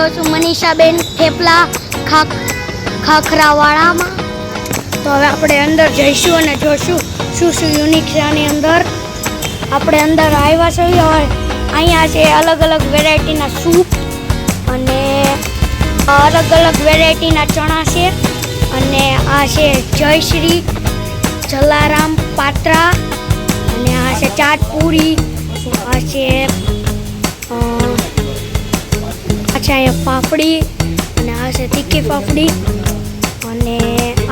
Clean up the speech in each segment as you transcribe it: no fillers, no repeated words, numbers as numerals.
રહ્યો છું મનીષાબેન થેપલા ખાખરાવાળામાં. તો હવે આપણે અંદર જઈશું અને જોશું શું શું યુનિક છે આની અંદર. આપણે અંદર આવ્યા છીએ. અહીંયા છે અલગ અલગ વેરાયટીના સૂપ અને અલગ અલગ વેરાયટીના ચણા છે. અને આ છે જયશ્રી જલારામ પાત્રા અને આ છે ચાટ પૂરી. આ છે અહીંયા પાપડી અને આ છે તીખી પાપડી અને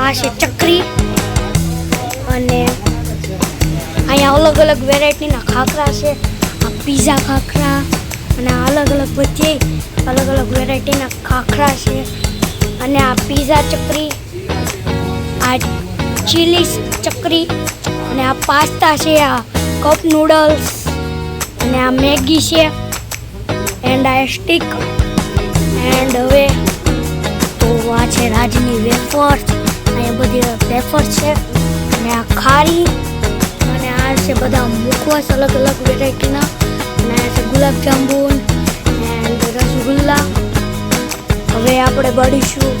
આ છે ચકરી. અને અહીંયા અલગ અલગ વેરાયટીના ખાખરા છે. આ પીઝા ખાખરા અને અલગ અલગ બધી અલગ અલગ વેરાયટીના ખાખરા છે. અને આ પીઝા ચકરી, આ ચીલી ચકરી અને આ પાસ્તા છે. આ કપ નૂડલ્સ અને આ મેગી છે એન્ડ આ સ્ટીક. એન્ડ હવે તો આ છે રાજની વેફર્સ. અહીંયા બધી વેફર્સ છે અને આ ખારી અને આ છે બધા મુખવાસ અલગ અલગ વેરાયટીના. અને આ છે ગુલાબજાંબુ એન્ડ રસગુલ્લા. હવે આપણે બળીશું.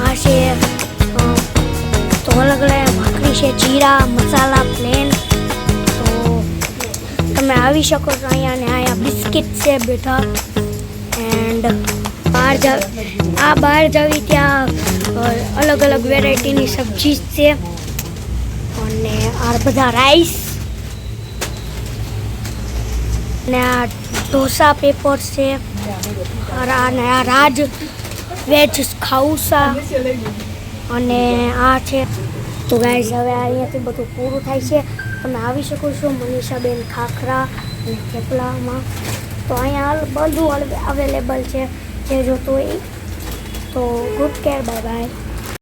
આ છે તો અલગ અલગ ભાખરી છે, જીરા મસાલા પ્લેન. તો તમે આવી શકો છો અહીંયા. અને અહીંયા બિસ્કિટ છે બેઠા. એન્ડ બહાર જવી ત્યાં અલગ અલગ વેરાયટીની સબ્જી છે. અને આ બધા રાઈસ અને આ ઢોસા પેપર્સ છે. અને આ રાજ વેજ ખાઉસા અને આ છે. તો ગાઈઝ હવે અહીંયાથી બધું પૂરું થાય છે. તમે આવી શકો છો મનીષાબેન ખાખરા અને થેપલામાં. તો અહીંયા બધું અવેલેબલ છે જે જોતું હોય. તો ગુડ કેર, બાય બાય.